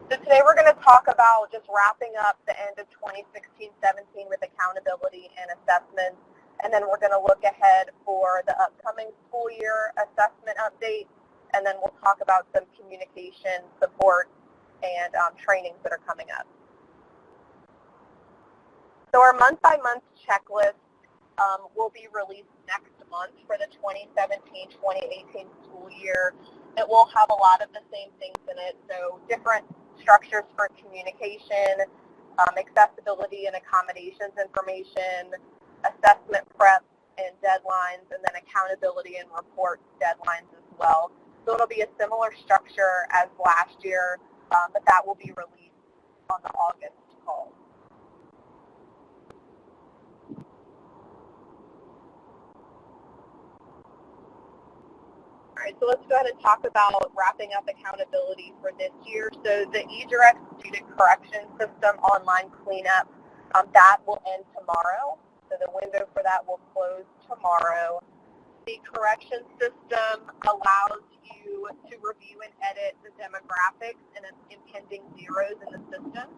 So today we're going to talk about just wrapping up the end of 2016-17 with accountability and assessments, and then we're going to look ahead for the upcoming school year assessment update, and then we'll talk about some communication support and trainings that are coming up. So our month-by-month checklist will be released next month for the 2017-2018 school year. It will have a lot of the same things in it, so different structures for communication, accessibility and accommodations information, assessment prep and deadlines, and then accountability and report deadlines as well. So it'll be a similar structure as last year, but that will be released on the August call. All right, so let's go ahead and talk about wrapping up accountability for this year. So the eDirect Student Correction System online cleanup, that will end tomorrow. So the window for that will close tomorrow. The correction system allows you to review and edit the demographics and impending zeros in the system.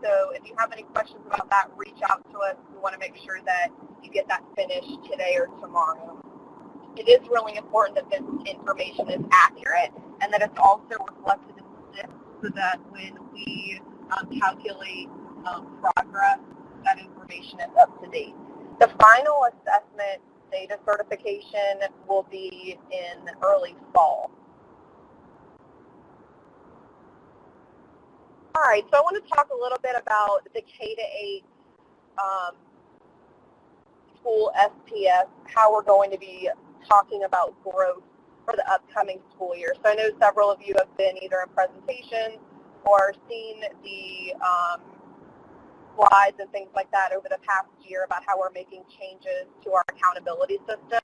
So if you have any questions about that, reach out to us. We want to make sure that you get that finished today or tomorrow. It is really important that this information is accurate and that it's also reflected in the SIP so that when we calculate progress, that information is up to date. The final assessment data certification will be in early fall. All right, so I want to talk a little bit about the K-8 school SPS, how we're going to be talking about growth for the upcoming school year. So I know several of you have been either in presentations or seen the slides and things like that over the past year about how we're making changes to our accountability system.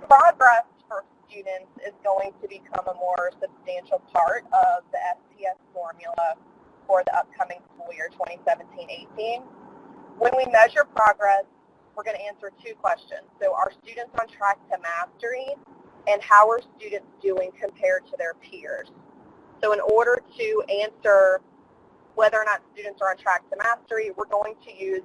Progress for students is going to become a more substantial part of the SPS formula for the upcoming school year 2017-18. When we measure progress, we're going to answer two questions. So are students on track to mastery, and how are students doing compared to their peers? So in order to answer whether or not students are on track to mastery, we're going to use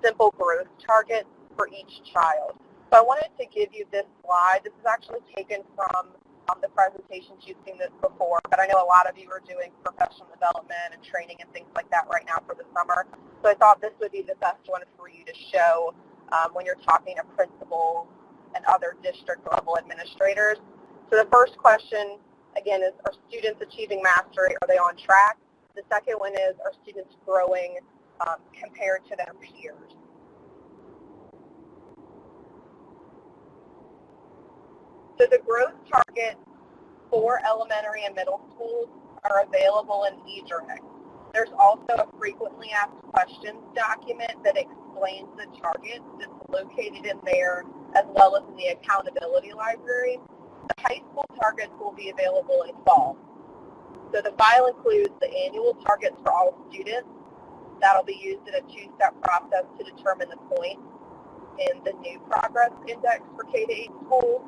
simple growth targets for each child. So I wanted to give you this slide. This is actually taken from the presentations. You've seen this before, but I know a lot of you are doing professional development and training and things like that right now for the summer. So I thought this would be the best one for you to show when you're talking to principals and other district level administrators. So the first question, again, is are students achieving mastery? Are they on track? The second one is, are students growing compared to their peers? So the growth targets for elementary and middle schools are available in eDirect. There's also a frequently asked questions document that explains the targets that's located in there, as well as in the accountability library. The high school targets will be available in fall. So the file includes the annual targets for all students. That'll be used in a two-step process to determine the points in the new progress index for K-8 schools.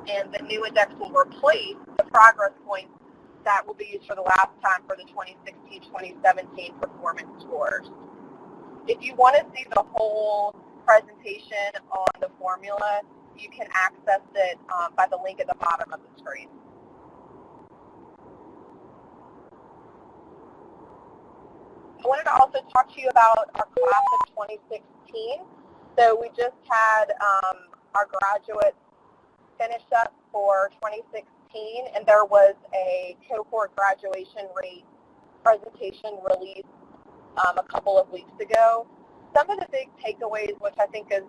And the new index will replace the progress points that will be used for the last time for the 2016-2017 performance scores. If you want to see the whole presentation on the formula, you can access it by the link at the bottom of the screen. I wanted to also talk to you about our class of 2016. So we just had our graduates finish up for 2016, and there was a cohort graduation rate presentation released a couple of weeks ago. Some of the big takeaways, which I think is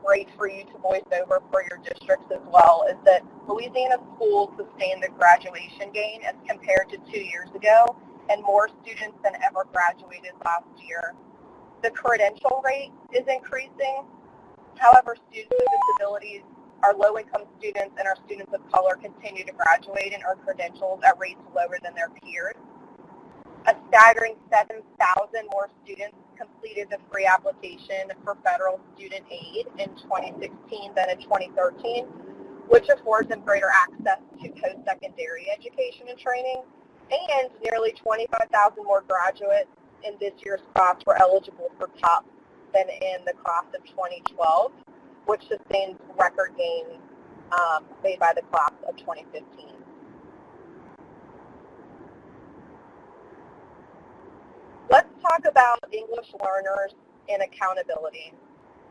great for you to voice over for your districts as well, is that Louisiana schools sustained the graduation gain as compared to 2 years ago, and more students than ever graduated last year. The credential rate is increasing. However, students with disabilities, our low-income students, and our students of color continue to graduate and earn credentials at rates lower than their peers. A staggering 7,000 more students completed the free application for federal student aid in 2016 than in 2013, which affords them greater access to post-secondary education and training. And nearly 25,000 more graduates in this year's class were eligible for TOP than in the class of 2012, which sustains record gains made by the class of 2015. Let's talk about English learners and accountability.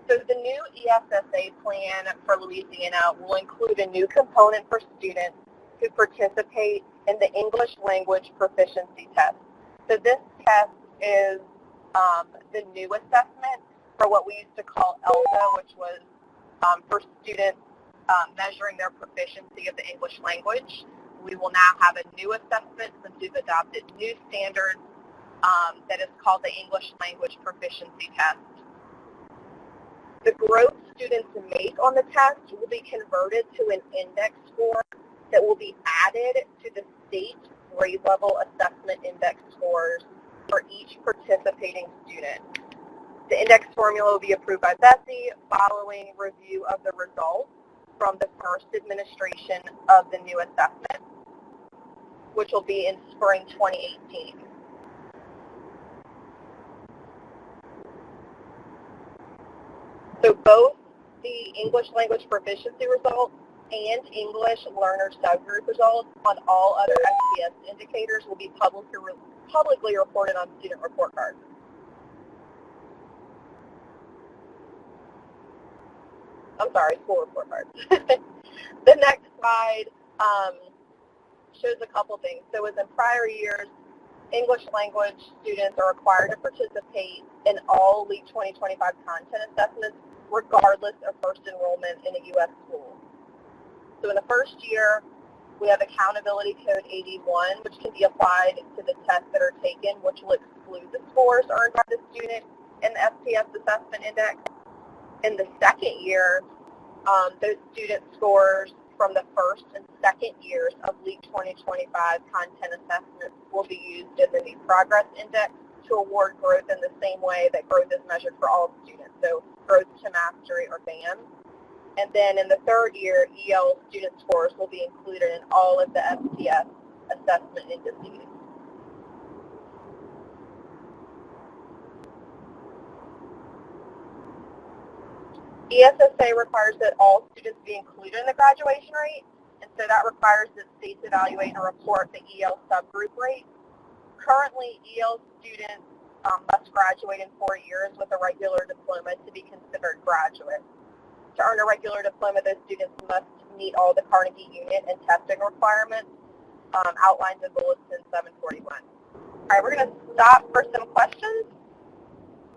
So the new ESSA plan for Louisiana will include a new component for students who participate in the English language proficiency test. So this test is the new assessment for what we used to call ELSA, which was for students measuring their proficiency of the English language. We will now have a new assessment since we've adopted new standards that is called the English language proficiency test. The growth students make on the test will be converted to an index score that will be added to the state grade level assessment index scores for each participating student. The index formula will be approved by Bessie following review of the results from the first administration of the new assessment, which will be in spring 2018. So both the English language proficiency results and English learner subgroup results on all other SPS indicators will be publicly reported on student report cards. I'm sorry, school report cards. The next slide shows a couple things. So as in prior years, English language students are required to participate in all LEAP 2025 content assessments regardless of first enrollment in a U.S. school. So in the first year, we have Accountability Code 81, which can be applied to the tests that are taken, which will exclude the scores earned by the student in the SPS Assessment Index. In the second year, those student scores from the first and second years of LEAP 2025 content assessments will be used in the new Progress Index to award growth in the same way that growth is measured for all students, so growth to mastery or BAM. And then in the third year, EL student scores will be included in all of the SPS assessment indices. ESSA requires that all students be included in the graduation rate, and so that requires that states evaluate and report the EL subgroup rate. Currently, EL students must graduate in 4 years with a regular diploma to be considered graduate. To earn a regular diploma, those students must meet all the Carnegie unit and testing requirements outlined in Bulletin 741. All right, we're going to stop for some questions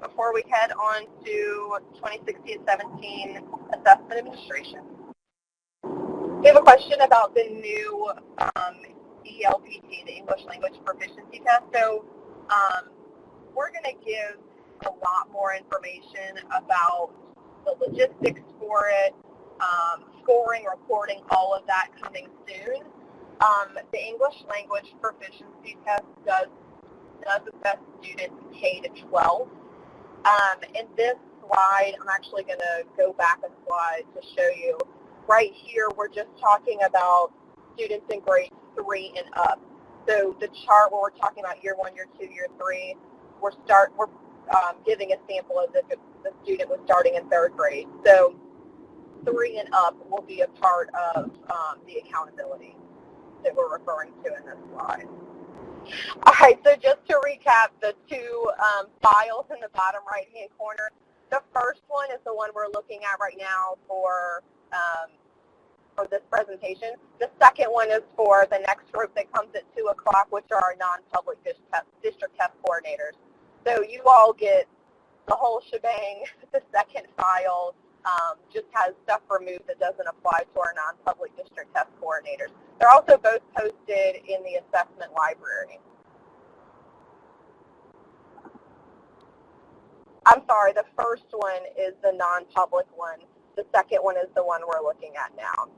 before we head on to 2016-17 Assessment Administration. We have a question about the new ELPT, the English Language Proficiency Test. So we're going to give a lot more information about the logistics for it, scoring, reporting, all of that coming soon. The English Language Proficiency Test does assess students K to 12. In this slide, I'm actually going to go back a slide to show you. Right here, we're just talking about students in grades 3 and up. So the chart where we're talking about year 1, year 2, year 3, we're giving a sample as if the student was starting in 3rd grade. So 3 and up will be a part of the accountability that we're referring to in this slide. All right, so just to recap the two files in the bottom right-hand corner, the first one is the one we're looking at right now for this presentation. The second one is for the next group that comes at 2 o'clock, which are our non-public district test coordinators. So you all get the whole shebang. The second file just has stuff removed that doesn't apply to our non-public district test coordinators. They're also both posted in the assessment library. I'm sorry, the first one is the non-public one. The second one is the one we're looking at now.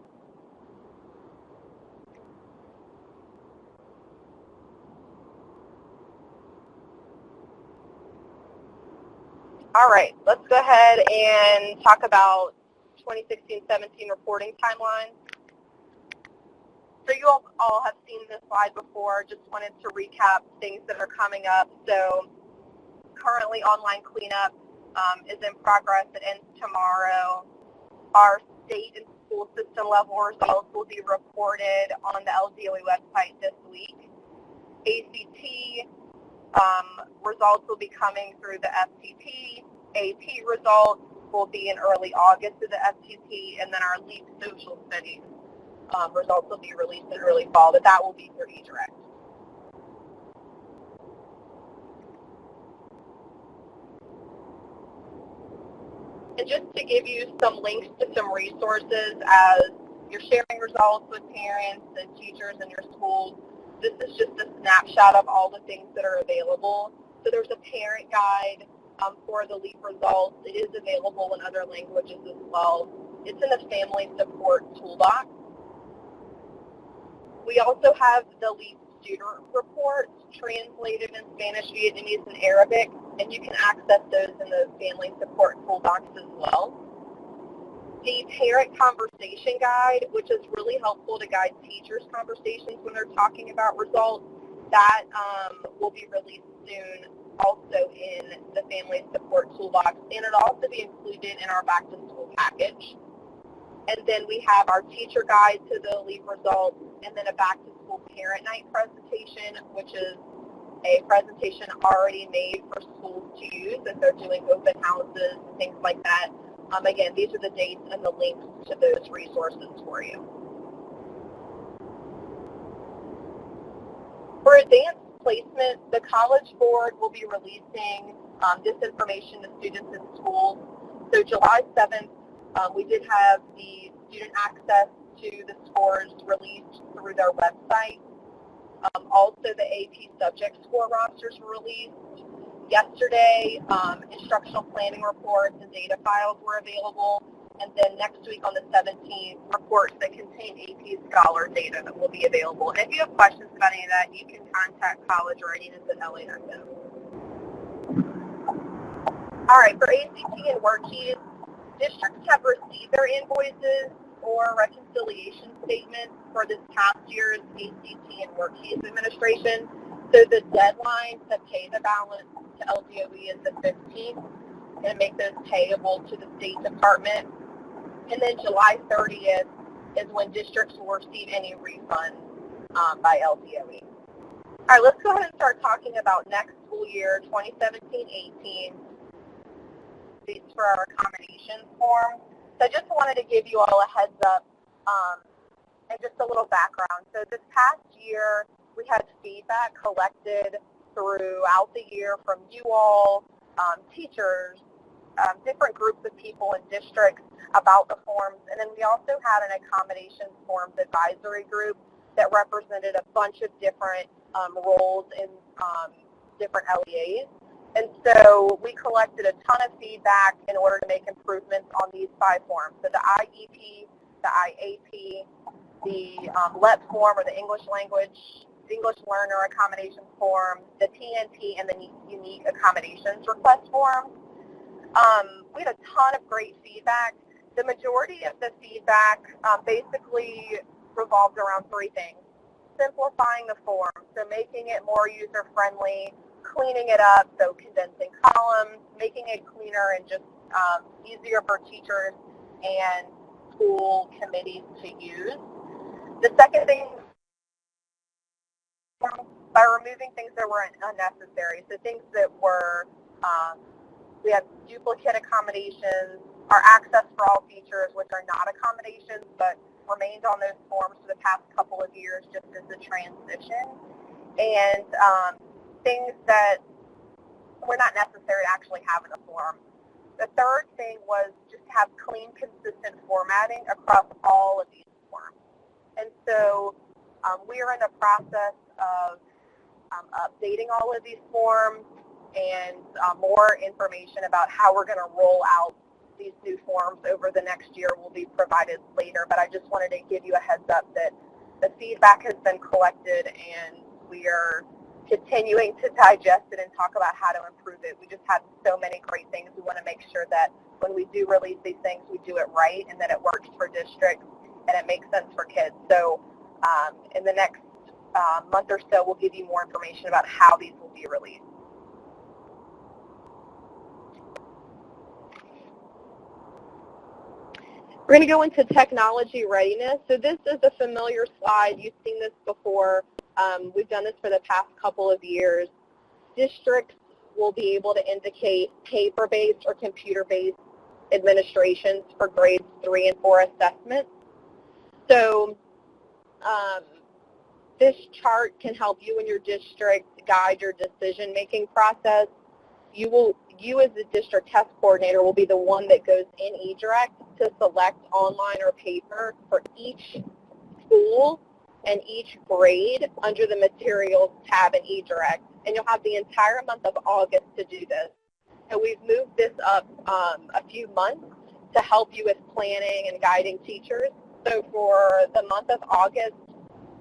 All right, let's go ahead and talk about 2016-17 reporting timeline. So you all have seen this slide before. Just wanted to recap things that are coming up. So currently online cleanup is in progress. It ends tomorrow. Our state and school system level results will be reported on the LDOE website this week. ACT results will be coming through the FTP. AP results will be in early August through the FTP, and then our LEAP social studies results will be released in early fall, but that will be through eDirect. And just to give you some links to some resources as you're sharing results with parents and teachers in your schools, this is just a snapshot of all the things that are available. So there's a parent guide for the LEAP results. It is available in other languages as well. It's in the Family Support Toolbox. We also have the LEAP student reports translated in Spanish, Vietnamese, and Arabic, and you can access those in the Family Support Toolbox as well. The Parent Conversation Guide, which is really helpful to guide teachers' conversations when they're talking about results, that will be released soon also in the Family Support Toolbox, and it'll also be included in our back-to-school package. And then we have our teacher guide to the LEAP results, and then a back-to-school parent night presentation, which is a presentation already made for schools to use if they're doing open houses and things like that. Again, these are the dates and the links to those resources for you. For advanced placement, the College Board will be releasing this information to students in schools. So July 7th, we did have the student access to the scores released through their website. Also, the AP subject score rosters were released. Yesterday, instructional planning reports and data files were available. And then next week on the 17th, reports that contain AP Scholar data that will be available. And if you have questions about any of that, you can contact college or readiness@la.gov. All right, for ACT and WorkKeys, districts have received their invoices or reconciliation statements for this past year's ACT and WorkKeys administration. So the deadline to pay the balance to LDOE is the 15th and make those payable to the State Department. And then July 30th is when districts will receive any refunds by LDOE. All right, let's go ahead and start talking about next school year, 2017-18. These for our accommodations form. So I just wanted to give you all a heads up and just a little background. So this past year, we had feedback collected throughout the year from you all, teachers, different groups of people in districts about the forms. And then we also had an accommodations forms advisory group that represented a bunch of different roles in different LEAs. And so we collected a ton of feedback in order to make improvements on these 5 forms. So the IEP, the IAP, the LEP form, or the English Learner Accommodations form, the TNP, and the Unique Accommodations Request form. We had a ton of great feedback. The majority of the feedback basically revolved around 3 things. Simplifying the form, so making it more user-friendly, cleaning it up, so condensing columns, making it cleaner and just easier for teachers and school committees to use. The second thing, by removing things that were unnecessary, so things that were, we had duplicate accommodations, our access for all features, which are not accommodations, but remained on those forms for the past couple of years just as a transition, and things that were not necessary to actually have in a form. The third thing was just to have clean, consistent formatting across all of these forms. And so we are in the process of updating all of these forms, and more information about how we're going to roll out these new forms over the next year will be provided later. But I just wanted to give you a heads up that the feedback has been collected, and we are continuing to digest it and talk about how to improve it. We just had so many great things. We want to make sure that when we do release these things, we do it right and that it works for districts and it makes sense for kids. So In the next month or so, we'll give you more information about how these will be released. We're going to go into technology readiness. So this is a familiar slide. You've seen this before. We've done this for the past couple of years. Districts will be able to indicate paper-based or computer-based administrations for grades 3 and 4 assessments. So this chart can help you and your district guide your decision-making process. You as the district test coordinator will be the one that goes in eDirect to select online or paper for each school and each grade under the materials tab in eDirect. And you'll have the entire month of August to do this. So we've moved this up a few months to help you with planning and guiding teachers. So for the month of August,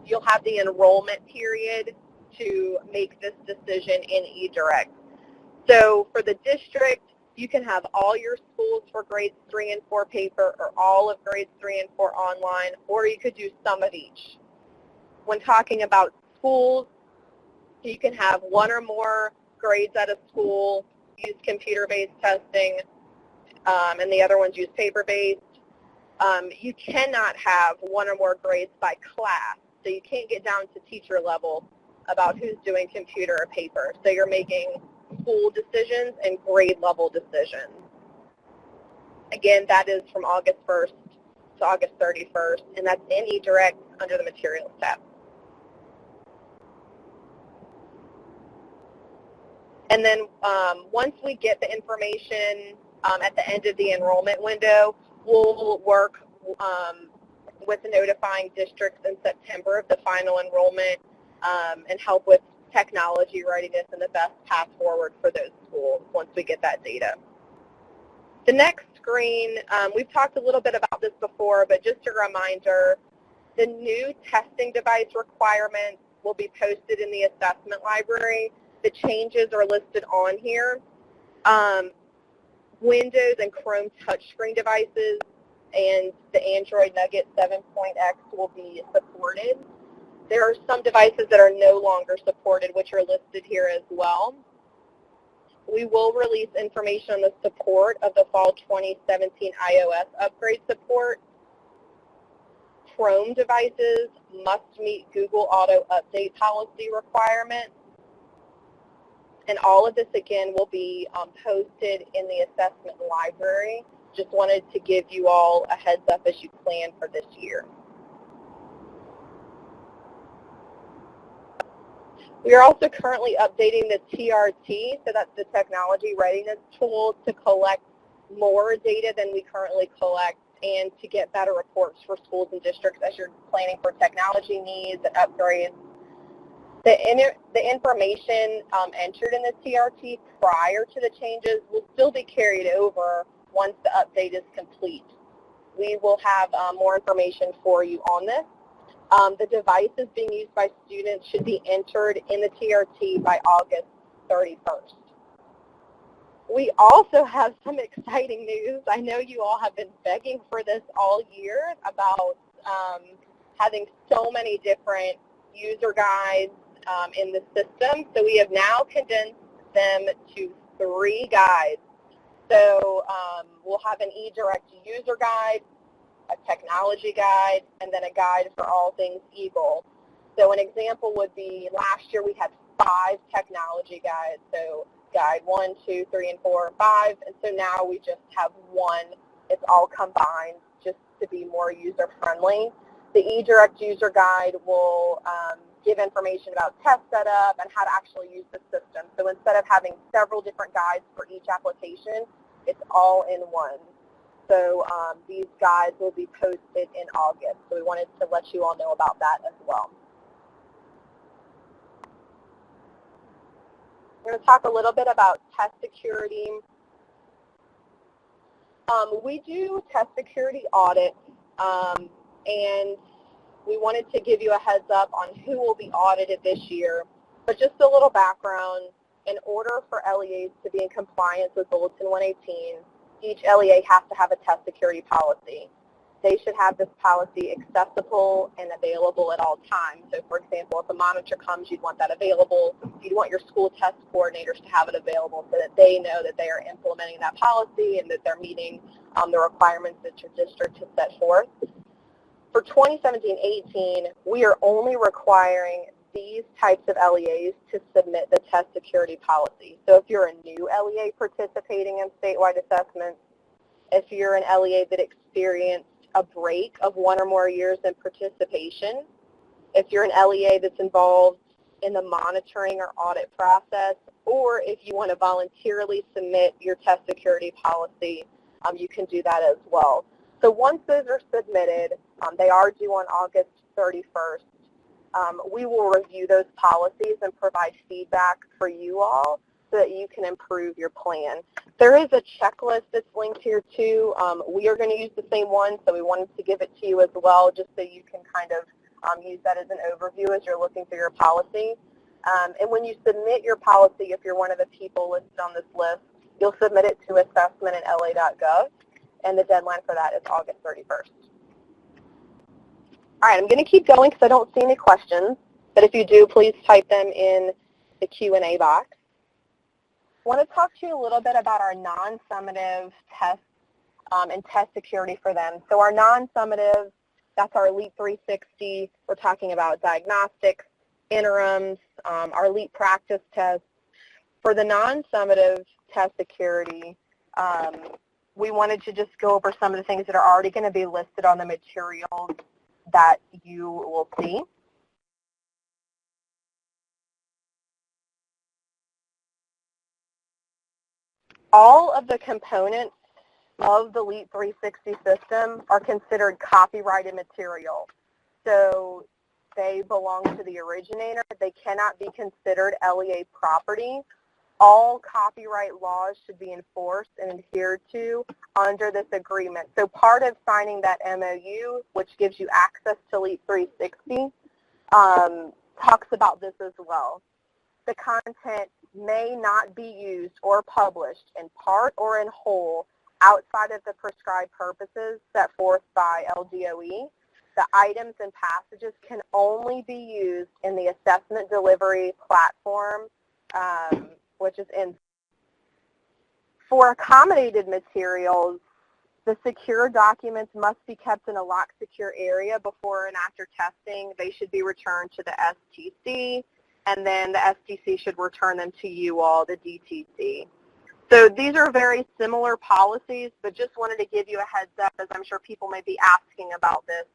you'll have the enrollment period to make this decision in eDirect. So for the district, you can have all your schools for grades 3 and 4 paper or all of grades 3 and 4 online, or you could do some of each. When talking about schools, you can have one or more grades at a school use computer-based testing, and the other ones use paper-based. You cannot have one or more grades by class, so you can't get down to teacher level about who's doing computer or paper. So you're making school decisions and grade level decisions. Again, that is from August 1st to August 31st, and that's in eDirect under the Materials tab. And then once we get the information at the end of the enrollment window, we'll work with notifying districts in September of the final enrollment and help with technology readiness and the best path forward for those schools once we get that data. The next screen, we've talked a little bit about this before, but just a reminder, the new testing device requirements will be posted in the assessment library. The changes are listed on here. Windows and Chrome touchscreen devices and the Android Nugget 7.x will be supported. There are some devices that are no longer supported, which are listed here as well. We will release information on the support of the fall 2017 iOS upgrade support. Chrome devices must meet Google Auto Update policy requirements. And all of this, again, will be posted in the assessment library. Just wanted to give you all a heads up as you plan for this year. We are also currently updating the TRT, so that's the Technology Readiness Tool, to collect more data than we currently collect and to get better reports for schools and districts as you're planning for technology needs and upgrades. The information entered in the TRT prior to the changes will still be carried over once the update is complete. We will have more information for you on this. The devices being used by students should be entered in the TRT by August 31st. We also have some exciting news. I know you all have been begging for this all year about having so many different user guides in the system. So we have now condensed them to 3 guides. So we'll have an eDirect user guide, a technology guide, and then a guide for all things Eagle. So an example would be last year we had 5 technology guides. So guide 1, 2, 3, and 4, and 5. And so now we just have 1. It's all combined just to be more user-friendly. The eDirect user guide will give information about test setup and how to actually use the system. So instead of having several different guides for each application, it's all in one. So these guides will be posted in August. So we wanted to let you all know about that as well. We're going to talk a little bit about test security. We do test security audits, and we wanted to give you a heads up on who will be audited this year. But just a little background, in order for LEAs to be in compliance with Bulletin 118, each LEA has to have a test security policy. they should have this policy accessible and available at all times. So for example, if a monitor comes, you'd want that available. You'd want your school test coordinators to have it available so that they know that they are implementing that policy and that they're meeting the requirements that your district has set forth. For 2017-18, we are only requiring these types of LEAs to submit the test security policy. So if you're a new LEA participating in statewide assessments, if you're an LEA that experienced a break of 1 or more years in participation, if you're an LEA that's involved in the monitoring or audit process, or if you want to voluntarily submit your test security policy, you can do that as well. So once those are submitted, they are due on August 31st. We will review those policies and provide feedback for you all so that you can improve your plan. There is a checklist that's linked here too. We are going to use the same one, so we wanted to give it to you as well just so you can kind of use that as an overview as you're looking through your policy. And when you submit your policy, if you're one of the people listed on this list, you'll submit it to assessment@la.gov, and the deadline for that is August 31st. All right, I'm going to keep going because I don't see any questions, but if you do, please type them in the Q&A box. I want to talk to you a little bit about our non-summative tests and test security for them. So our non-summative, that's our Elite 360. We're talking about diagnostics, interims, our Elite practice tests. For the non-summative test security, we wanted to just go over some of the things that are already going to be listed on the materials that you will see. All of the components of the Elite 360 system are considered copyrighted material. So they belong to the originator. They cannot be considered LEA property. All copyright laws should be enforced and adhered to under this agreement. So part of signing that MOU, which gives you access to Elite 360, talks about this as well. The content may not be used or published in part or in whole outside of the prescribed purposes set forth by LDOE. The items and passages can only be used in the assessment delivery platform, which is in. For accommodated materials, the secure documents must be kept in a locked secure area before and after testing. They should be returned to the STC, and then the STC should return them to you all, the DTC. So these are very similar policies, but just wanted to give you a heads up as I'm sure people may be asking about this.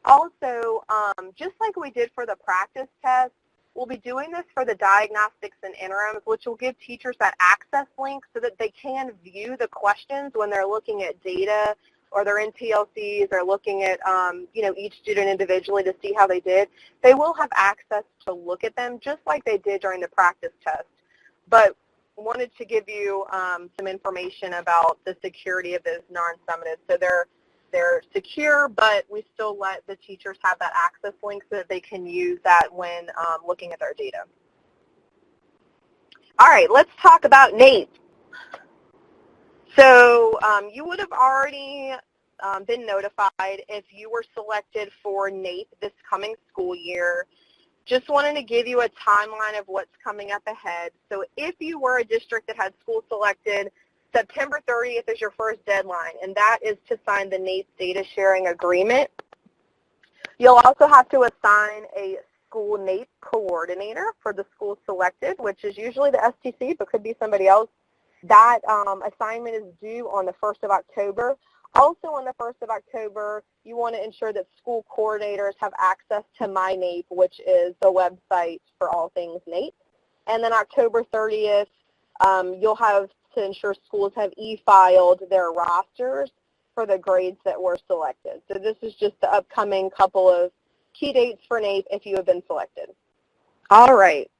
Also, just like we did for the practice test, we'll be doing this for the diagnostics and interims, which will give teachers that access link so that they can view the questions when they're looking at data or they're in PLCs or looking at each student individually to see how they did. They will have access to look at them just like they did during the practice test. But wanted to give you some information about the security of those non-summative. So they're secure, but we still let the teachers have that access link so that they can use that when looking at their data. All right, let's talk about NAEP. So you would have already been notified if you were selected for NAEP this coming school year. Just wanted to give you a timeline of what's coming up ahead. So if you were a district that had school selected, September 30th is your first deadline, and that is to sign the NAEP data sharing agreement. You'll also have to assign a school NAEP coordinator for the school selected, which is usually the STC, but could be somebody else. That assignment is due on the 1st of October. Also on the 1st of October, you want to ensure that school coordinators have access to My NAEP, which is the website for all things NAEP. And then October 30th, you'll have to ensure schools have e-filed their rosters for the grades that were selected. So this is just the upcoming couple of key dates for NAEP if you have been selected. All right.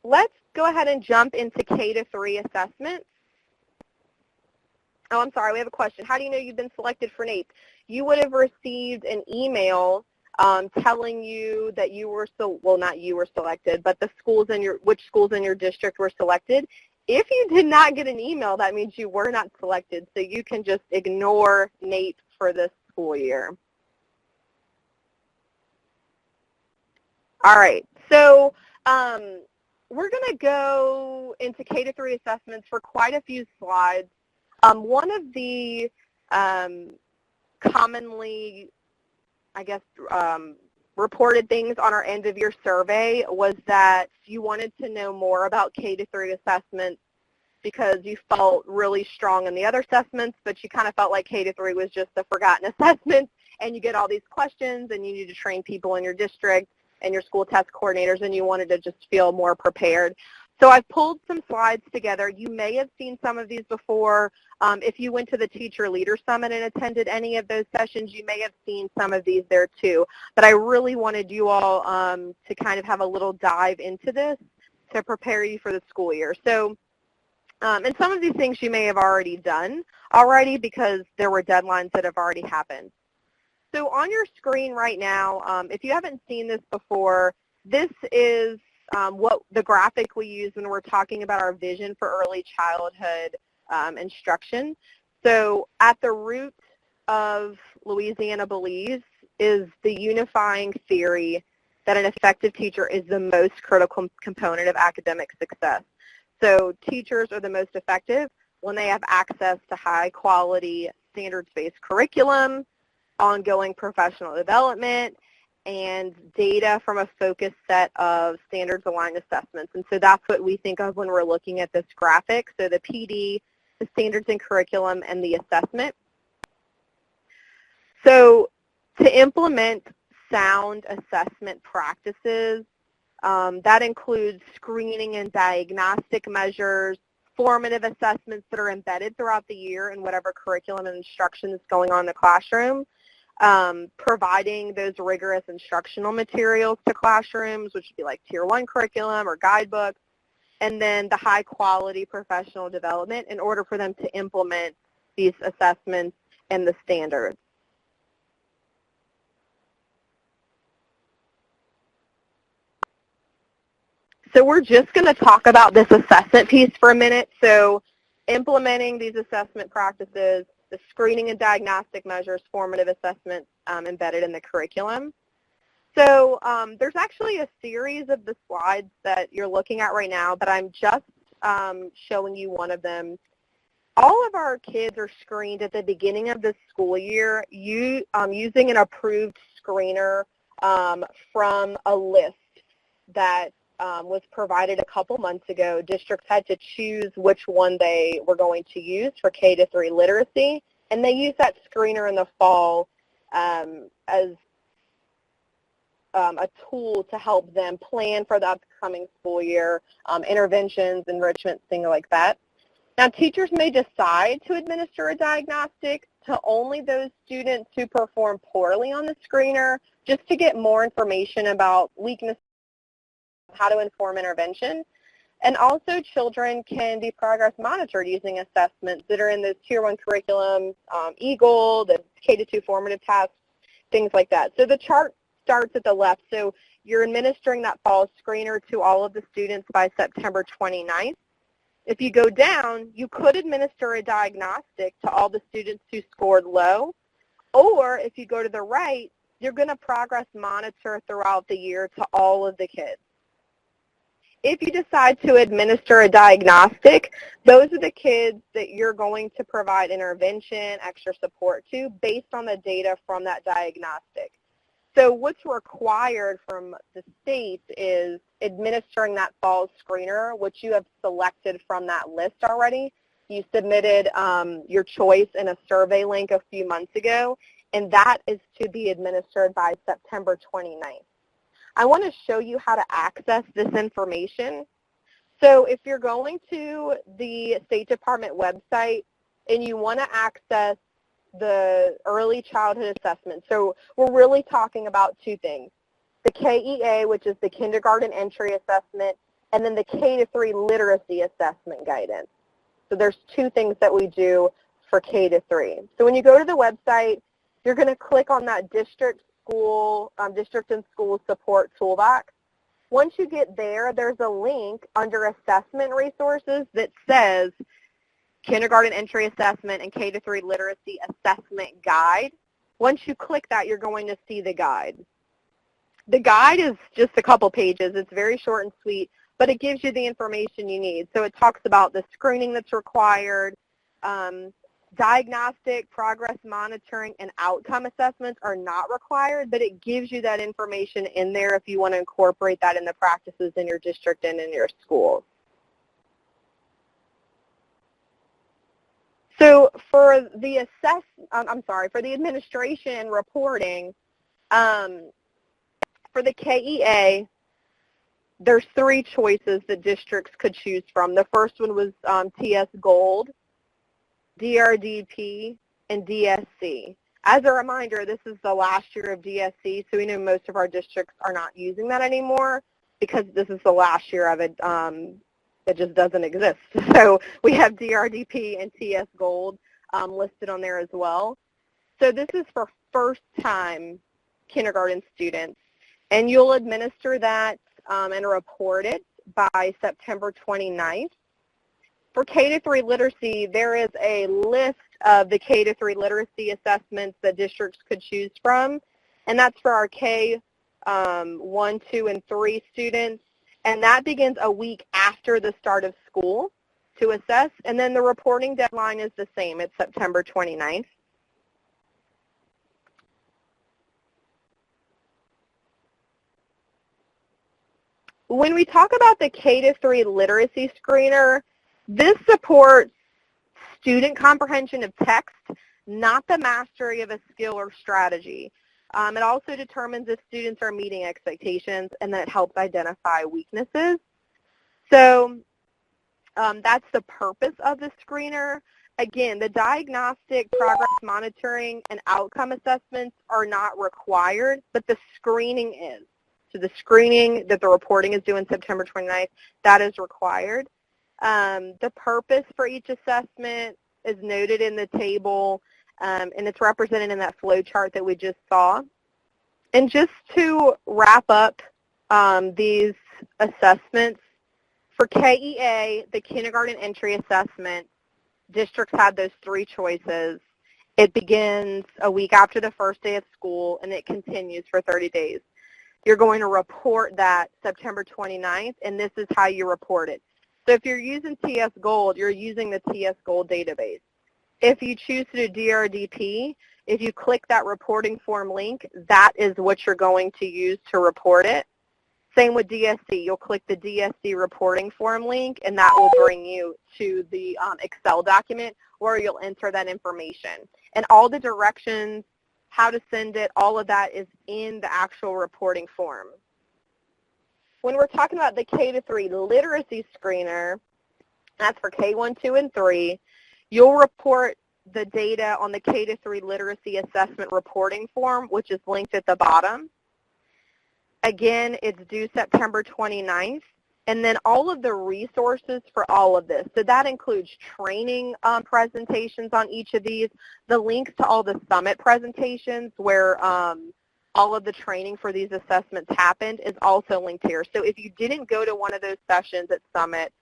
Let's go ahead and jump into K-3 assessments. Oh, I'm sorry, we have a question. How do you know you've been selected for NAEP? You would have received an email telling you that you were, well, not you were selected, but the schools in which schools in your district were selected. If you did not get an email, that means you were not selected, so you can just ignore NAEP for this school year. All right, so we're going to go into K-3 assessments for quite a few slides. One of the commonly, I guess, reported things on our end of year survey was that you wanted to know more about K-3 assessments because you felt really strong in the other assessments, but you kind of felt like K-3 was just a forgotten assessment, and you get all these questions, and you need to train people in your district and your school test coordinators, and you wanted to just feel more prepared. So I've pulled some slides together. You may have seen some of these before. If you went to the Teacher Leader Summit and attended any of those sessions, you may have seen some of these there too. But I really wanted you all to kind of have a little dive into this to prepare you for the school year. So, and some of these things you may have already done because there were deadlines that have already happened. So on your screen right now, if you haven't seen this before, this is what the graphic we use when we're talking about our vision for early childhood instruction. So at the root of Louisiana believes is the unifying theory that an effective teacher is the most critical component of academic success. So teachers are the most effective when they have access to high-quality, standards-based curriculum, ongoing professional development, and data from a focused set of standards-aligned assessments. And so that's what we think of when we're looking at this graphic. So the PD, the standards and curriculum, and the assessment. So to implement sound assessment practices, that includes screening and diagnostic measures, formative assessments that are embedded throughout the year in whatever curriculum and instruction is going on in the classroom, providing those rigorous instructional materials to classrooms, which would be like Tier 1 curriculum or guidebooks, and then the high-quality professional development in order for them to implement these assessments and the standards. So we're just going to talk about this assessment piece for a minute. So implementing these assessment practices, the screening and diagnostic measures, formative assessments embedded in the curriculum. So there's actually a series of the slides that you're looking at right now, but I'm just showing you one of them. All of our kids are screened at the beginning of the school year using an approved screener from a list that was provided a couple months ago. Districts had to choose which one they were going to use for K-3 literacy, and they used that screener in the fall as a tool to help them plan for the upcoming school year, interventions, enrichment, things like that. Now, teachers may decide to administer a diagnostic to only those students who perform poorly on the screener, just to get more information about weaknesses, how to inform intervention. And also children can be progress monitored using assessments that are in the Tier 1 curriculum, EAGLE, the K-2 formative tasks, things like that. So the chart starts at the left. So you're administering that fall screener to all of the students by September 29th. If you go down, you could administer a diagnostic to all the students who scored low. Or if you go to the right, you're going to progress monitor throughout the year to all of the kids. If you decide to administer a diagnostic, those are the kids that you're going to provide intervention, extra support to based on the data from that diagnostic. So what's required from the state is administering that fall screener, which you have selected from that list already. You submitted your choice in a survey link a few months ago, and that is to be administered by September 29th. I want to show you how to access this information. So if you're going to the State Department website and you want to access the early childhood assessment, so we're really talking about two things. The KEA, which is the kindergarten entry assessment, and then the K-3 literacy assessment guidance. So there's two things that we do for K-3. So when you go to the website, you're going to click on that district and school support toolbox. Once you get there, there's a link under assessment resources that says kindergarten entry assessment and K-3 literacy assessment guide. Once you click that, you're going to see the guide. The guide is just a couple pages. It's very short and sweet, but it gives you the information you need. So it talks about the screening that's required. Diagnostic, progress monitoring, and outcome assessments are not required, but it gives you that information in there if you want to incorporate that in the practices in your district and in your school. So for the for the administration and reporting, for the KEA, there's 3 choices that districts could choose from. The first one was TS Gold, DRDP, and DSC. As a reminder, this is the last year of DSC, so we know most of our districts are not using that anymore because this is the last year of it. It just doesn't exist. So we have DRDP and TS Gold listed on there as well. So this is for first-time kindergarten students, and you'll administer that and report it by September 29th. For K-3 literacy, there is a list of the K-3 literacy assessments that districts could choose from, and that's for our K-1, 2, and 3 students, and that begins a week after the start of school to assess, and then the reporting deadline is the same. It's September 29th. When we talk about the K-3 literacy screener, this supports student comprehension of text, not the mastery of a skill or strategy. It also determines if students are meeting expectations, and then it helps identify weaknesses. So that's the purpose of the screener. Again, the diagnostic, progress monitoring, and outcome assessments are not required, but the screening is. So the screening that the reporting is due on September 29th, that is required. The purpose for each assessment is noted in the table, and it's represented in that flow chart that we just saw. And just to wrap up these assessments, for KEA, the kindergarten entry assessment, districts had those 3 choices. It begins a week after the first day of school, and it continues for 30 days. You're going to report that September 29th, and this is how you report it. So if you're using TS Gold, you're using the TS Gold database. If you choose to do DRDP, if you click that reporting form link, that is what you're going to use to report it. Same with DSC. You'll click the DSC reporting form link, and that will bring you to the Excel document where you'll enter that information. And all the directions, how to send it, all of that is in the actual reporting form. When we're talking about the K-3 literacy screener, that's for K-1, 2, and 3, you'll report the data on the K-3 literacy assessment reporting form, which is linked at the bottom. Again, it's due September 29th. And then all of the resources for all of this. So that includes training presentations on each of these, the links to all the summit presentations where all of the training for these assessments happened is also linked here. So if you didn't go to one of those sessions at Summit,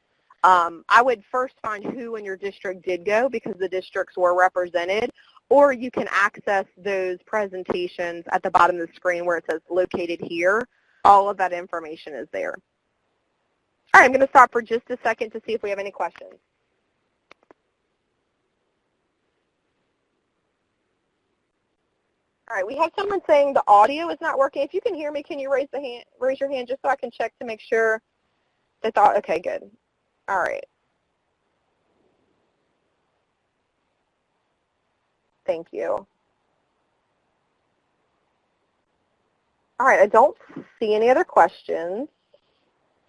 I would first find who in your district did go because the districts were represented, or you can access those presentations at the bottom of the screen where it says located here. All of that information is there. All right, I'm going to stop for just a second to see if we have any questions. All right, we have someone saying the audio is not working. If you can hear me, can you raise your hand just so I can check to make sure that's all? Okay, good. All right. Thank you. All right, I don't see any other questions.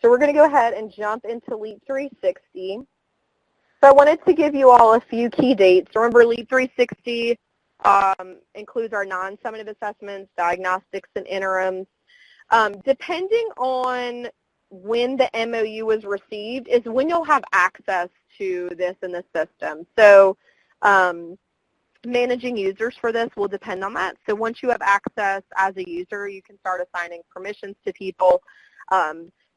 So we're going to go ahead and jump into LEAP 360. So I wanted to give you all a few key dates. Remember, LEAP 360 includes our non-summative assessments, diagnostics, and interims. Depending on when the MOU was received is when you'll have access to this in the system. So managing users for this will depend on that. So once you have access as a user, you can start assigning permissions to people.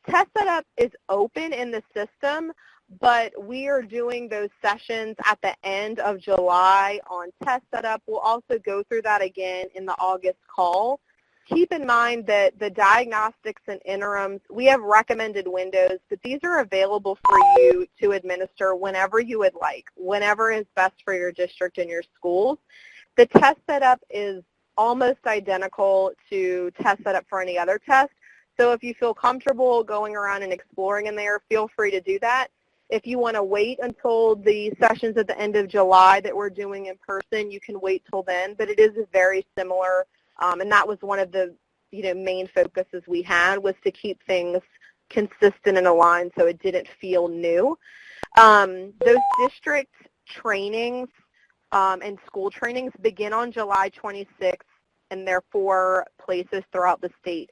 Test setup is open in the system, but we are doing those sessions at the end of July on test setup. We'll also go through that again in the August call. Keep in mind that the diagnostics and interims, we have recommended windows, but these are available for you to administer whenever you would like, whenever is best for your district and your schools. The test setup is almost identical to test setup for any other test. So if you feel comfortable going around and exploring in there, feel free to do that. If you want to wait until the sessions at the end of July that we're doing in person, you can wait till then, but it is very similar. And that was one of the main focuses we had, was to keep things consistent and aligned so it didn't feel new. Those district trainings and school trainings begin on July 26th, and they're 4 places throughout the state.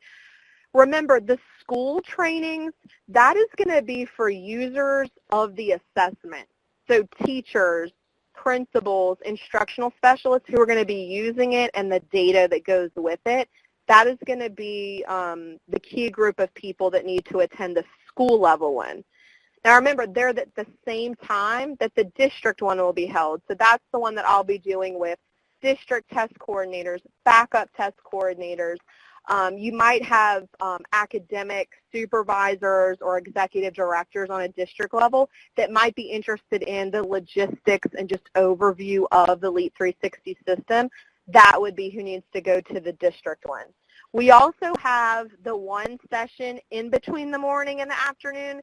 Remember, the school trainings, that is going to be for users of the assessment. So teachers, principals, instructional specialists who are going to be using it and the data that goes with it, that is going to be the key group of people that need to attend the school level one. Now remember, they're at the same time that the district one will be held. So that's the one that I'll be doing with district test coordinators, backup test coordinators. You might have academic supervisors or executive directors on a district level that might be interested in the logistics and just overview of the LEAP 360 system. That would be who needs to go to the district one. We also have the one session in between the morning and the afternoon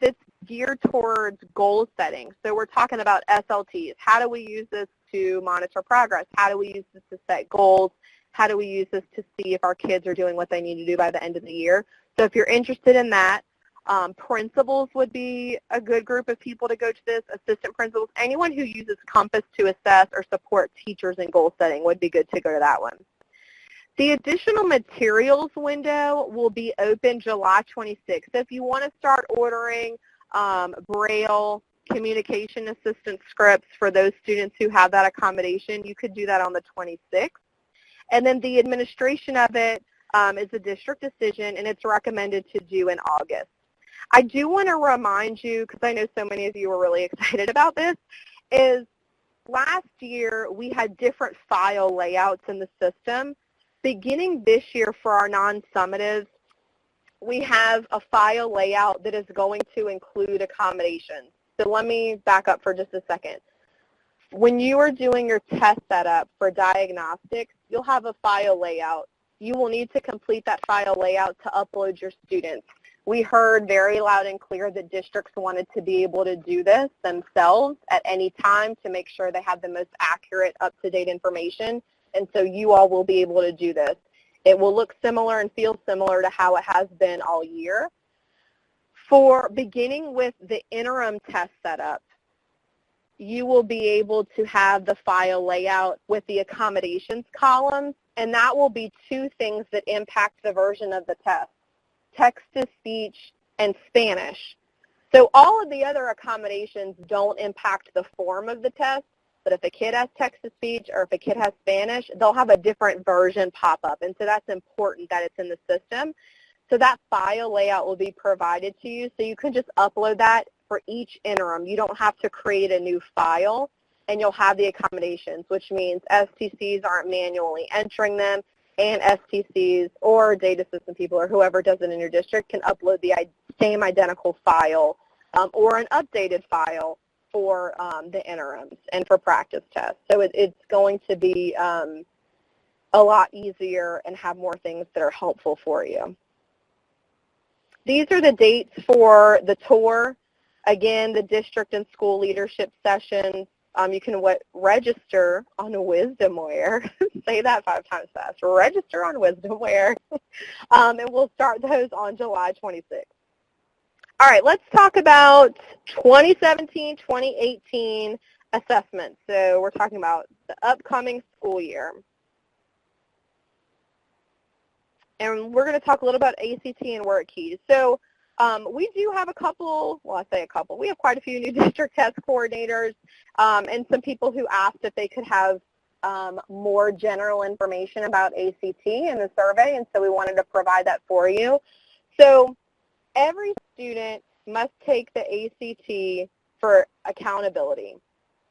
that's geared towards goal setting. So we're talking about SLTs. How do we use this to monitor progress? How do we use this to set goals? How do we use this to see if our kids are doing what they need to do by the end of the year? So if you're interested in that, principals would be a good group of people to go to this, assistant principals. Anyone who uses Compass to assess or support teachers in goal setting would be good to go to that one. The additional materials window will be open July 26th. So if you want to start ordering Braille communication assistant scripts for those students who have that accommodation, you could do that on the 26th. And then the administration of it is a district decision, and it's recommended to do in August. I do want to remind you, because I know so many of you were really excited about this, is last year we had different file layouts in the system. Beginning this year for our non-summatives, we have a file layout that is going to include accommodations. So let me back up for just a second. When you are doing your test setup for diagnostics, you'll have a file layout. You will need to complete that file layout to upload your students. We heard very loud and clear that districts wanted to be able to do this themselves at any time to make sure they have the most accurate, up-to-date information, and so you all will be able to do this. It will look similar and feel similar to how it has been all year. For beginning with the interim test setup, you will be able to have the file layout with the accommodations columns, and that will be 2 things that impact the version of the test: text-to-speech and Spanish. So all of the other accommodations don't impact the form of the test, but if a kid has text-to-speech or if a kid has Spanish, they'll have a different version pop up, and so that's important that it's in the system. So that file layout will be provided to you, so you can just upload that for each interim. You don't have to create a new file, and you'll have the accommodations, which means STCs aren't manually entering them, and STCs or data system people or whoever does it in your district can upload the same identical file or an updated file for the interims and for practice tests. So it's going to be a lot easier and have more things that are helpful for you. These are the dates for the tour. Again, the district and school leadership sessions. You can register on WisdomWare. Say that 5 times fast. Register on WisdomWare. And we'll start those on July 26th. All right, let's talk about 2017-2018 assessments. So we're talking about the upcoming school year. And we're going to talk a little about ACT and work keys. So we do have a couple, well, I say a couple, we have quite a few new district test coordinators and some people who asked if they could have more general information about ACT in the survey, and so we wanted to provide that for you. So every student must take the ACT for accountability.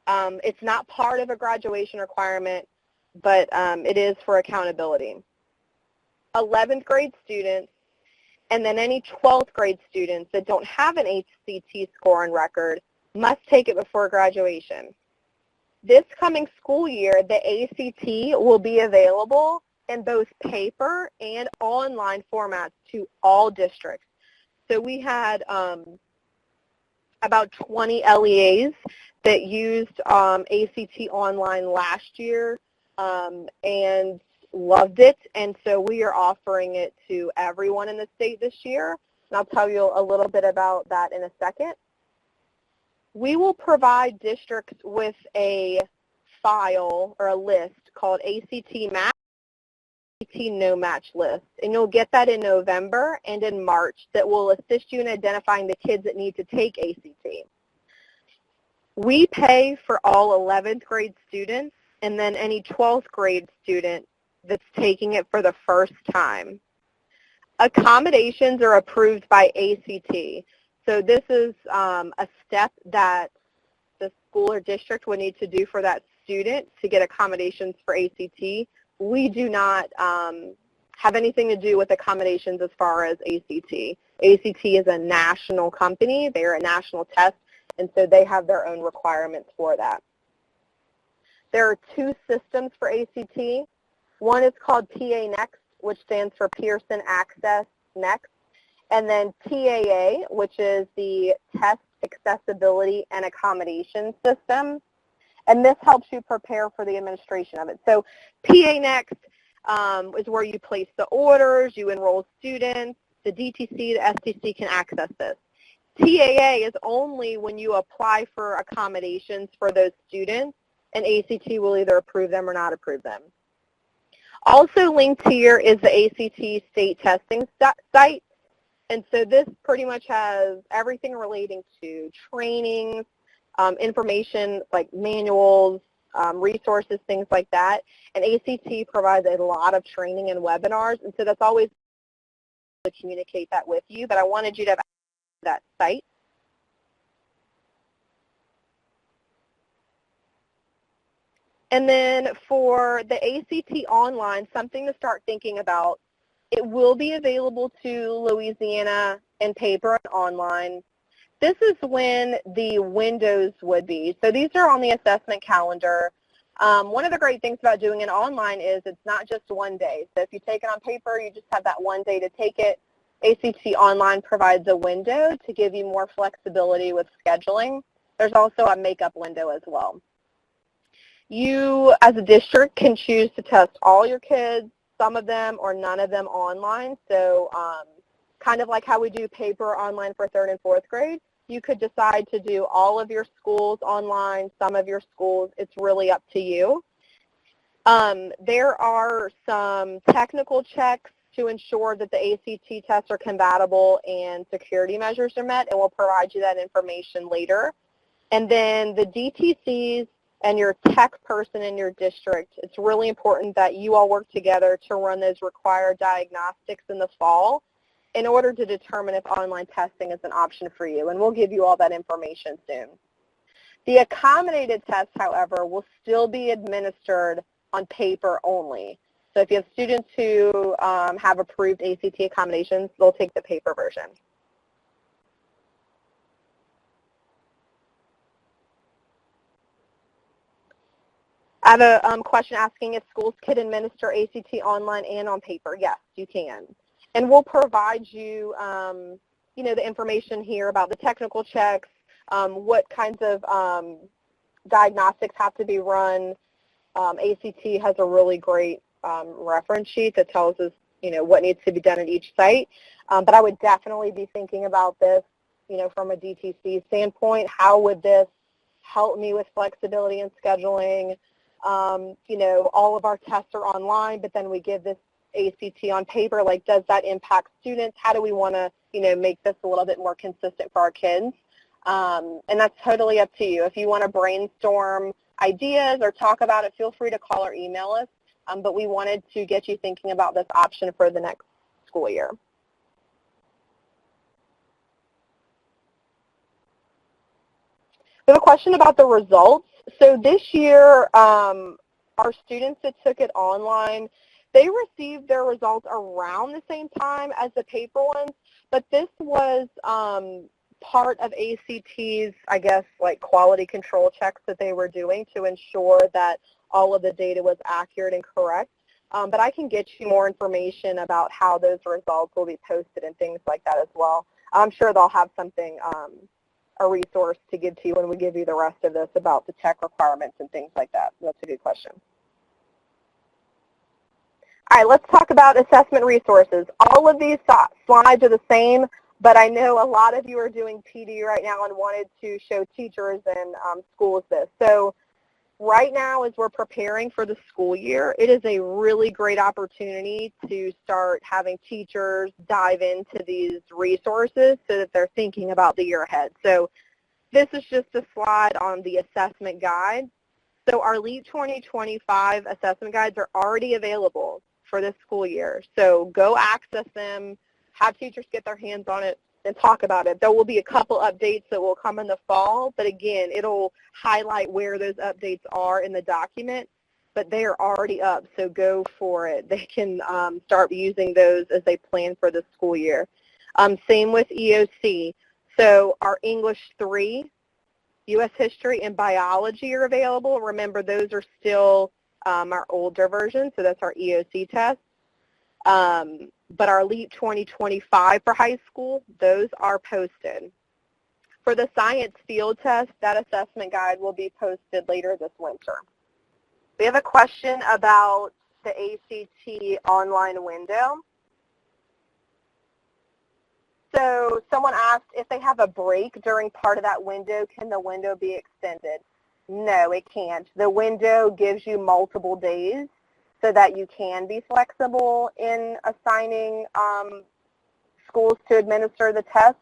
It's not part of a graduation requirement, but it is for accountability. 11th grade students and then any 12th grade students that don't have an ACT score on record must take it before graduation. This coming school year, the ACT will be available in both paper and online formats to all districts. So we had about 20 LEAs that used ACT online last year and loved it, and so we are offering it to everyone in the state this year, and I'll tell you a little bit about that in a second. We will provide districts with a file or a list called ACT Match, ACT No Match list, and you'll get that in November and in March that will assist you in identifying the kids that need to take ACT. We pay for all 11th grade students and then any 12th grade student that's taking it for the first time. Accommodations are approved by ACT. So this is a step that the school or district would need to do for that student to get accommodations for ACT. We do not have anything to do with accommodations as far as ACT. ACT is a national company. They are a national test, and so they have their own requirements for that. There are two systems for ACT. One is called PA Next, which stands for Pearson Access Next, and then TAA, which is the Test Accessibility and Accommodation System, and this helps you prepare for the administration of it. So PA Next is where you place the orders, you enroll students, the DTC, the STC can access this. TAA is only when you apply for accommodations for those students, and ACT will either approve them or not approve them. Also linked here is the ACT state testing site, and so this pretty much has everything relating to training, information like manuals, resources, things like that, and ACT provides a lot of training and webinars, and so that's always to communicate that with you, but I wanted you to have that site. And then for the ACT online, something to start thinking about, it will be available to Louisiana in paper and online. This is when the windows would be. So these are on the assessment calendar. One of the great things about doing it online is it's not just one day. So if you take it on paper, you just have that one day to take it. ACT online provides a window to give you more flexibility with scheduling. There's also a makeup window as well. You, as a district, can choose to test all your kids, some of them or none of them online. So kind of like how we do paper online for 3rd and 4th grade, you could decide to do all of your schools online, some of your schools. It's really up to you. There are some technical checks to ensure that the ACT tests are compatible and security measures are met, and we'll provide you that information later. And then the DTCs and your tech person in your district, it's really important that you all work together to run those required diagnostics in the fall in order to determine if online testing is an option for you, and we'll give you all that information soon. The accommodated test, however, will still be administered on paper only. So if you have students who have approved ACT accommodations, they'll take the paper version. I have a question asking if schools can administer ACT online and on paper. Yes, you can. And we'll provide you, you know, the information here about the technical checks, what kinds of diagnostics have to be run. ACT has a really great reference sheet that tells us, you know, what needs to be done at each site. But I would definitely be thinking about this, you know, from a DTC standpoint. How would this help me with flexibility and scheduling? You know, all of our tests are online, but then we give this ACT on paper. Like, does that impact students? How do we want to, you know, make this a little bit more consistent for our kids? And that's totally up to you. If you want to brainstorm ideas or talk about it, feel free to call or email us. But we wanted to get you thinking about this option for the next school year. We have a question about the results. So this year, our students that took it online, they received their results around the same time as the paper ones, but this was part of ACT's, I guess, like quality control checks that they were doing to ensure that all of the data was accurate and correct. But I can get you more information about how those results will be posted and things like that as well. I'm sure they'll have something, a resource to give to you when we give you the rest of this about the tech requirements and things like that. That's a good question. All right, let's talk about assessment resources. All of these slides are the same, but I know a lot of you are doing PD right now and wanted to show teachers and schools this. So right now, as we're preparing for the school year, it is a really great opportunity to start having teachers dive into these resources so that they're thinking about the year ahead. So this is just a slide on the assessment guide. So our LEAP 2025 assessment guides are already available for this school year. So go access them, have teachers get their hands on it, and talk about it. There will be a couple updates that will come in the fall, but again, it'll highlight where those updates are in the document, but they are already up, so go for it. They can start using those as they plan for the school year. Same with EOC. So our English 3, U.S. History, and Biology are available. Remember, those are still our older version, so that's our EOC test. But our LEAP 2025 for high school, those are posted. For the science field test, that assessment guide will be posted later this winter. We have a question about the ACT online window. So someone asked if they have a break during part of that window, can the window be extended? No, it can't. The window gives you multiple days so that you can be flexible in assigning schools to administer the test.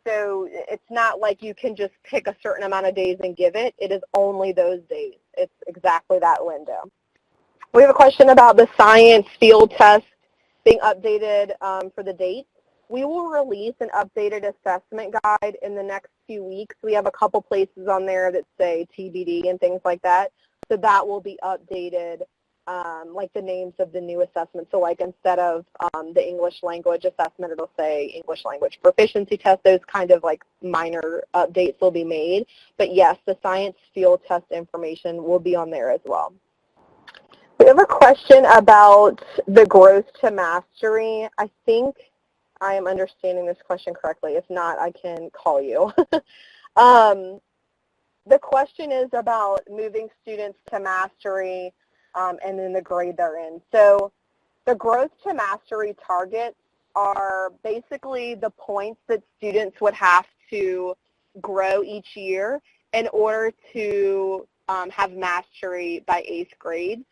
So it's not like you can just pick a certain amount of days and give it. It is only those days. It's exactly that window. We have a question about the science field test being updated for the dates. We will release an updated assessment guide in the next few weeks. We have a couple places on there that say TBD and things like that. So that will be updated, like the names of the new assessments. So like instead of the English language assessment, it'll say English language proficiency test. Those kind of like minor updates will be made. But yes, the science field test information will be on there as well. We have a question about the growth to mastery. I think I am understanding this question correctly. If not, I can call you. The question is about moving students to mastery and then the grade they're in. So the growth to mastery targets are basically the points that students would have to grow each year in order to have mastery by 8th grade.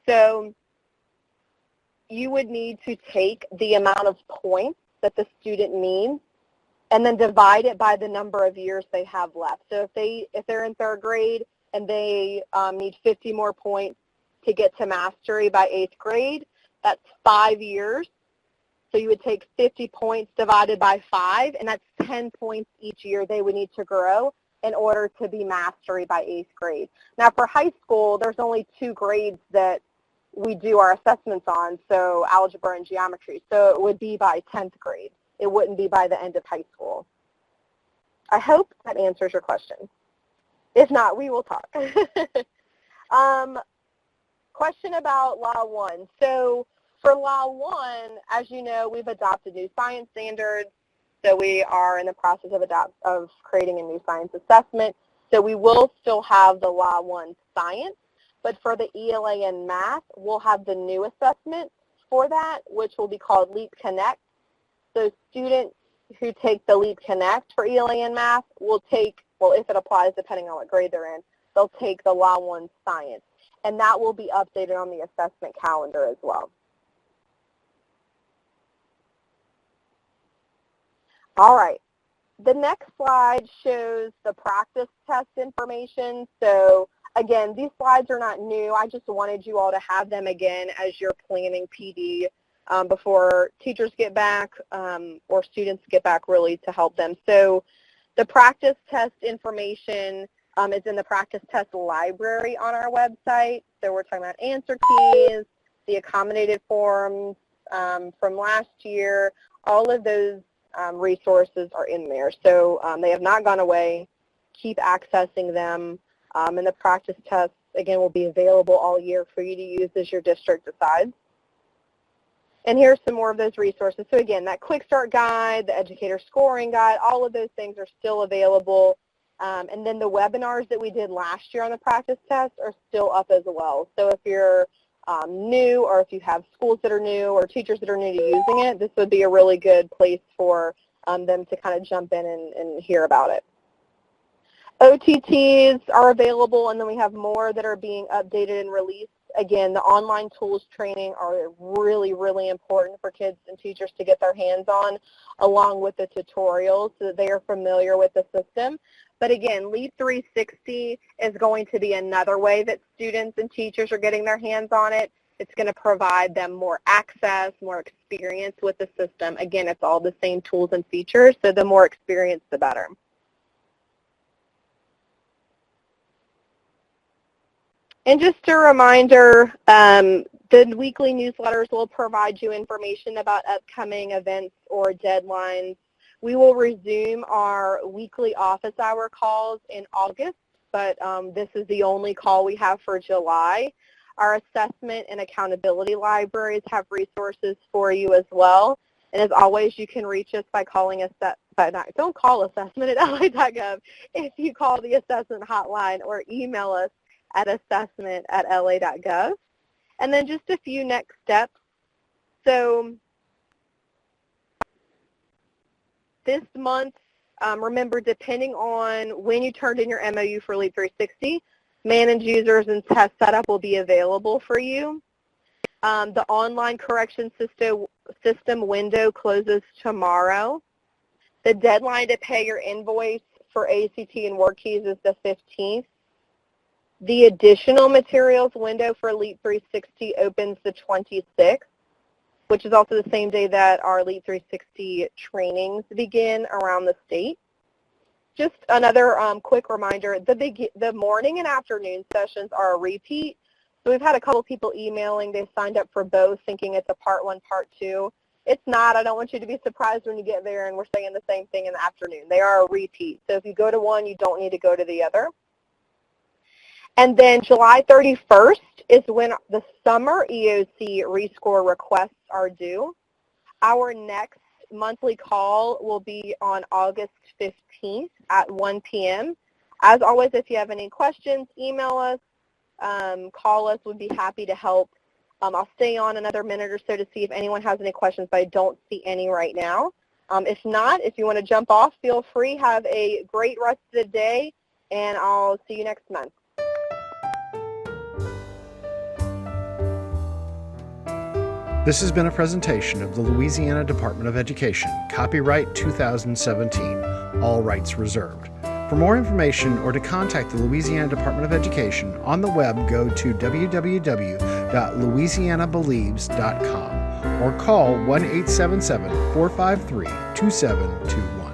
So you would need to take the amount of points that the student needs and then divide it by the number of years they have left. So if they're in 3rd grade and they need 50 more points to get to mastery by 8th grade, that's 5 years. So you would take 50 points divided by 5, and that's 10 points each year they would need to grow in order to be mastery by 8th grade. Now for high school, there's only 2 grades that we do our assessments on, so algebra and geometry. So it would be by 10th grade. It wouldn't be by the end of high school. I hope that answers your question. If not, we will talk. Question about Law 1. So for Law 1, as you know, we've adopted new science standards. So we are in the process of creating a new science assessment. So we will still have the Law 1 science, but for the ELA and math, we'll have the new assessment for that, which will be called LEAP Connect. So students who take the LEAP Connect for ELA and math will take, well, if it applies, depending on what grade they're in, they'll take the Law 1 science. And that will be updated on the assessment calendar as well. All right. The next slide shows the practice test information. So again, these slides are not new. I just wanted you all to have them again as you're planning PD before teachers get back or students get back, really, to help them. So The practice test information is in the practice test library on our website. So we're talking about answer keys, the accommodated forms from last year. All of those resources are in there. So they have not gone away. Keep accessing them. And the practice tests, again, will be available all year for you to use as your district decides. And here's some more of those resources. So again, that quick start guide, the educator scoring guide, all of those things are still available. And then the webinars that we did last year on the practice test are still up as well. So if you're new, or if you have schools that are new or teachers that are new to using it, this would be a really good place for them to kind of jump in and hear about it. OTTs are available, and then we have more that are being updated and released. Again, the online tools training are really, really important for kids and teachers to get their hands on, along with the tutorials so that they are familiar with the system. But again, Leap 360 is going to be another way that students and teachers are getting their hands on it. It's going to provide them more access, more experience with the system. Again, it's all the same tools and features, so the more experience, the better. And just a reminder, the weekly newsletters will provide you information about upcoming events or deadlines. We will resume our weekly office hour calls in August, but this is the only call we have for July. Our assessment and accountability libraries have resources for you as well. And as always, you can reach us by calling us, don't call assessment@la.gov. If you call the assessment hotline or email us at assessment@la.gov. And then just a few next steps. So this month, remember, depending on when you turned in your MOU for Leap 360, manage users and test setup will be available for you. The online correction system window closes tomorrow. The deadline to pay your invoice for ACT and WorkKeys is the 15th. The additional materials window for Leap 360 opens the 26th, which is also the same day that our Leap 360 trainings begin around the state. Just another quick reminder, the morning and afternoon sessions are a repeat. So we've had a couple people emailing. They've signed up for both thinking it's a part 1, part 2. It's not. I don't want you to be surprised when you get there and we're saying the same thing in the afternoon. They are a repeat. So if you go to one, you don't need to go to the other. And then July 31st is when the summer EOC rescore requests are due. Our next monthly call will be on August 15th at 1 p.m. As always, if you have any questions, email us, call us. We'd be happy to help. I'll stay on another minute or so to see if anyone has any questions, but I don't see any right now. If not, if you want to jump off, feel free. Have a great rest of the day, and I'll see you next month. This has been a presentation of the Louisiana Department of Education, copyright 2017, all rights reserved. For more information or to contact the Louisiana Department of Education on the web, go to www.louisianabelieves.com or call 1-877-453-2721.